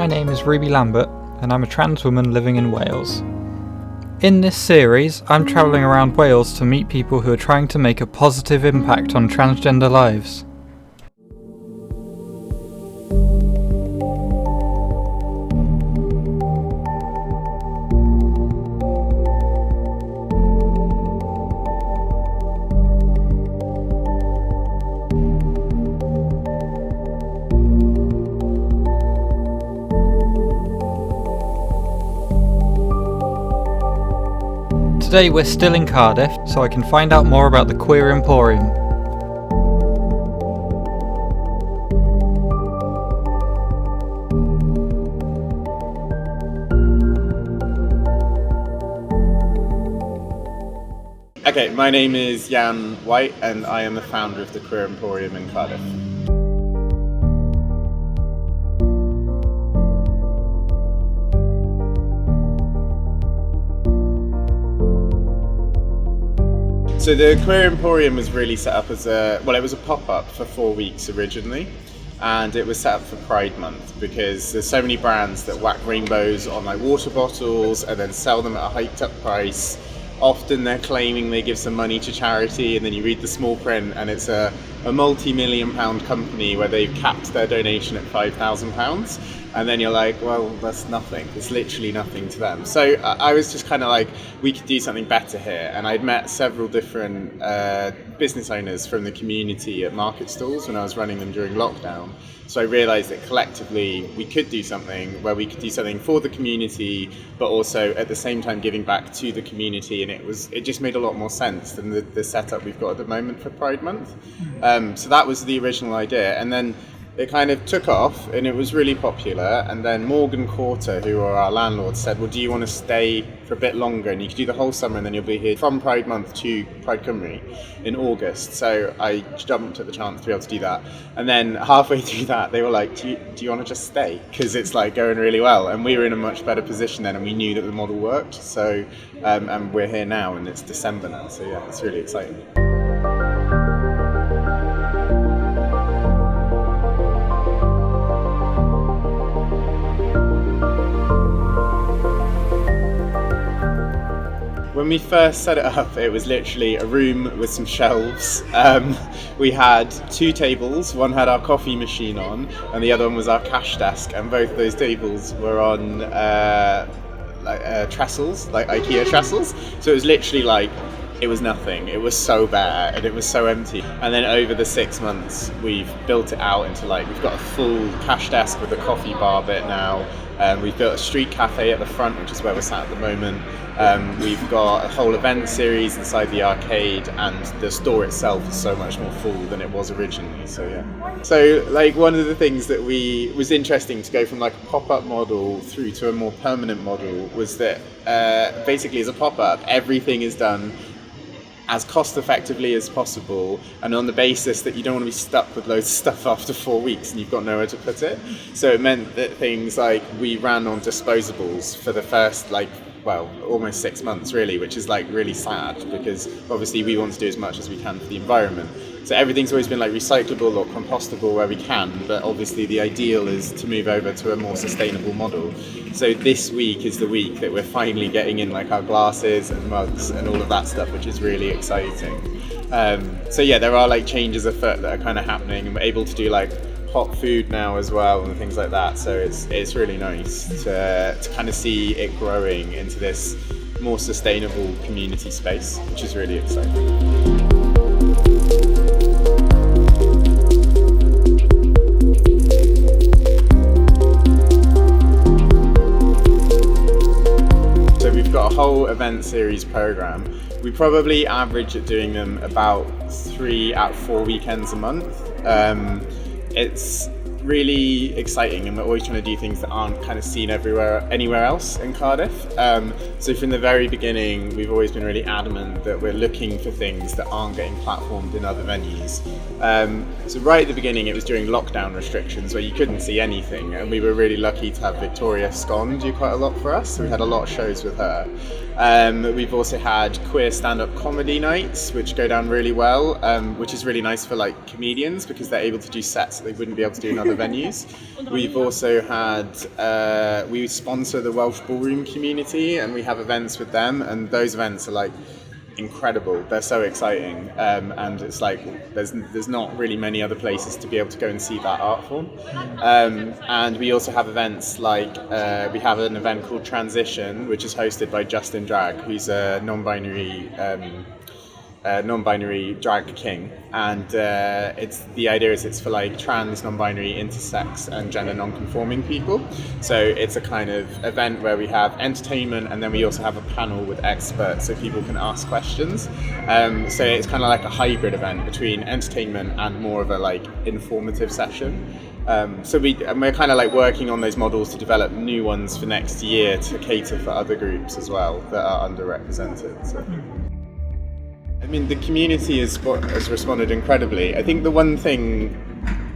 My name is Ruby Lambert, and I'm a trans woman living in Wales. In this series, I'm travelling around Wales to meet people who are trying to make a positive impact on transgender lives. Today we're still in Cardiff, so I can find out more about the Queer Emporium. Okay, my name is Jan White and I am the founder of the Queer Emporium in Cardiff. So the Queer Emporium was really set up as it was a pop-up for 4 weeks originally, and it was set up for Pride Month because there's so many brands that whack rainbows on like water bottles and then sell them at a hiked up price. Often they're claiming they give some money to charity, and then you read the small print and it's a multi-million pound company where they've capped their donation at £5,000. And then you're like, well, that's nothing. It's literally nothing to them. So I was just kind of like, we could do something better here. And I'd met several different business owners from the community at market stalls when I was running them during lockdown. So I realised that collectively we could do something where we could do something for the community, but also at the same time giving back to the community. And it just made a lot more sense than the setup we've got at the moment for Pride Month. So that was the original idea. And then it kind of took off and it was really popular, and then Morgan Quarter, who are our landlord, said, well, do you want to stay for a bit longer, and you can do the whole summer and then you'll be here from Pride Month to Pride Cymru in August. So I jumped at the chance to be able to do that, and then halfway through that they were like, do you want to just stay, because it's like going really well, and we were in a much better position then and we knew that the model worked. So and we're here now and it's December now, so yeah, it's really exciting. When we first set it up, it was literally a room with some shelves. We had 2 tables. One had our coffee machine on, and the other one was our cash desk. And both those tables were on trestles, like IKEA trestles. So it was literally like, it was nothing. It was so bare and it was so empty. And then over the 6 months, we've built it out into we've got a full cash desk with a coffee bar bit now. We've built a street cafe at the front, which is where we're sat at the moment. We've got a whole event series inside the arcade, and the store itself is so much more full than it was originally. So yeah. So one of the things that was interesting to go from a pop-up model through to a more permanent model was that basically as a pop-up, everything is done as cost effectively as possible, and on the basis that you don't want to be stuck with loads of stuff after 4 weeks and you've got nowhere to put it. So it meant that things like we ran on disposables for the first almost 6 months really, which is really sad because obviously we want to do as much as we can for the environment. So everything's always been recyclable or compostable where we can, but obviously the ideal is to move over to a more sustainable model. So this week is the week that we're finally getting in our glasses and mugs and all of that stuff, which is really exciting. So yeah, there are changes afoot that are kind of happening, and we're able to do hot food now as well and things like that. So it's really nice to kind of see it growing into this more sustainable community space, which is really exciting. We've got a whole event series program. We probably average at doing them about 3 out of 4 weekends a month. It's really exciting, and we're always trying to do things that aren't kind of seen anywhere else in Cardiff. So from the very beginning, we've always been really adamant that we're looking for things that aren't getting platformed in other venues. So right at the beginning, it was during lockdown restrictions where you couldn't see anything, and we were really lucky to have Victoria Scone do quite a lot for us. So we had a lot of shows with her. We've also had queer stand-up comedy nights, which go down really well, which is really nice for like comedians because they're able to do sets that they wouldn't be able to do in other venues. We've also had, we sponsor the Welsh ballroom community and we have events with them, and those events are like incredible. They're so exciting, and it's like there's not really many other places to be able to go and see that art form. And we also have events like we have an event called Transition, which is hosted by Justin Drag, who's a non-binary drag king, and the idea is it's for like trans, non-binary, intersex and gender non-conforming people. So it's a kind of event where we have entertainment and then we also have a panel with experts so people can ask questions. So it's kind of like a hybrid event between entertainment and more of a like informative session. So we're kind of like working on those models to develop new ones for next year to cater for other groups as well that are underrepresented. So. I mean, the community has responded incredibly. I think the one thing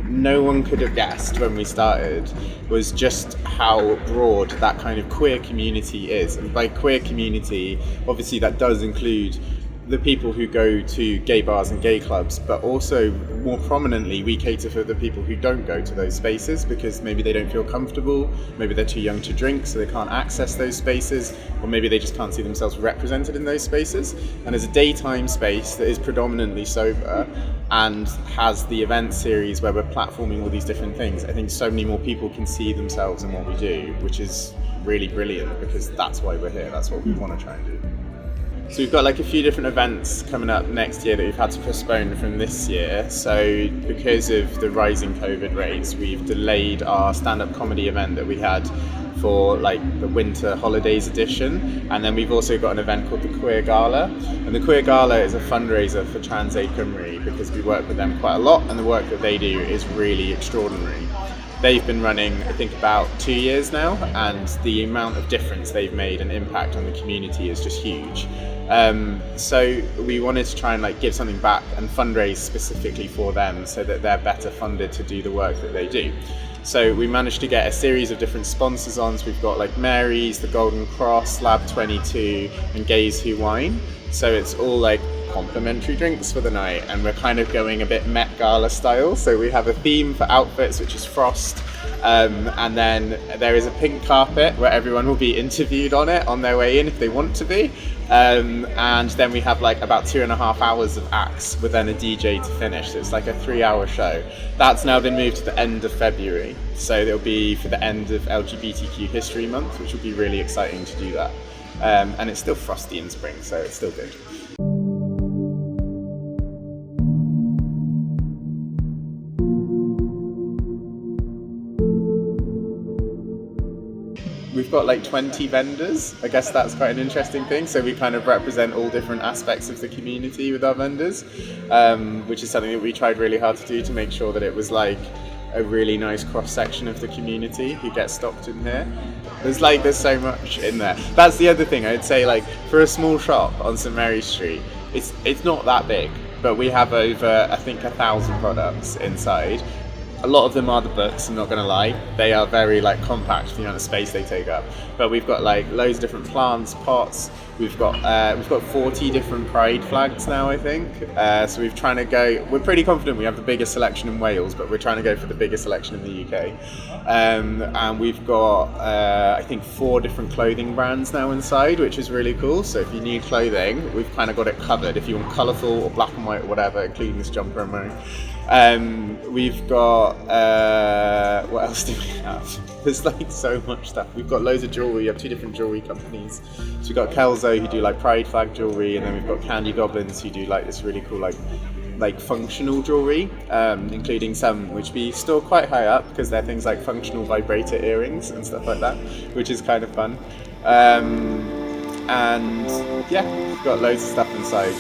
no one could have guessed when we started was just how broad that kind of queer community is. And by queer community, obviously that does include the people who go to gay bars and gay clubs, but also more prominently we cater for the people who don't go to those spaces because maybe they don't feel comfortable, maybe they're too young to drink so they can't access those spaces, or maybe they just can't see themselves represented in those spaces. And as a daytime space that is predominantly sober and has the event series where we're platforming all these different things, I think so many more people can see themselves in what we do, which is really brilliant because that's why we're here, that's what we want to try and do. So we've got like a few different events coming up next year that we've had to postpone from this year. So because of the rising COVID rates, we've delayed our stand-up comedy event that we had for like the winter holidays edition. And then we've also got an event called the Queer Gala. And the Queer Gala is a fundraiser for Trans Aid Cymru because we work with them quite a lot and the work that they do is really extraordinary. They've been running, I think, about 2 years now, and the amount of difference they've made and impact on the community is just huge. So we wanted to try and like give something back and fundraise specifically for them so that they're better funded to do the work that they do. So we managed to get a series of different sponsors on. So we've got like Mary's, the Golden Cross, Lab 22 and Gays Who Wine. So it's all like complimentary drinks for the night, and we're kind of going a bit Met Gala style. So we have a theme for outfits, which is frost, and then there is a pink carpet where everyone will be interviewed on it on their way in if they want to be, and then we have like about 2.5 hours of acts with then a DJ to finish. So it's like a 3-hour show. That's now been moved to the end of February, so it'll be for the end of LGBTQ History Month, which will be really exciting to do that. And it's still frosty in spring, so it's still good. We've got like 20 vendors. I guess that's quite an interesting thing. So we kind of represent all different aspects of the community with our vendors, which is something that we tried really hard to do to make sure that it was like a really nice cross-section of the community who gets stocked in here. There's so much in there. That's the other thing I'd say, like for a small shop on St Mary Street, it's not that big, but we have over I think 1,000 products inside. A lot of them are the books, I'm not going to lie. They are very like compact for the amount of space they take up. But we've got like loads of different plants, pots. We've got 40 different pride flags now, I think. So we're pretty confident we have the biggest selection in Wales, but we're trying to go for the biggest selection in the UK. And we've got, I think 4 different clothing brands now inside, which is really cool. So if you need clothing, we've kind of got it covered. If you want colourful or black and white or whatever, including this jumper I'm wearing. We've got, what else do we have? There's like so much stuff. We've got loads of jewellery. We have 2 different jewellery companies. So we've got Kelso who do like pride flag jewellery, and then we've got Candy Goblins who do like this really cool like functional jewellery, including some which we store quite high up because they're things like functional vibrator earrings and stuff like that, which is kind of fun. And yeah, we've got loads of stuff inside.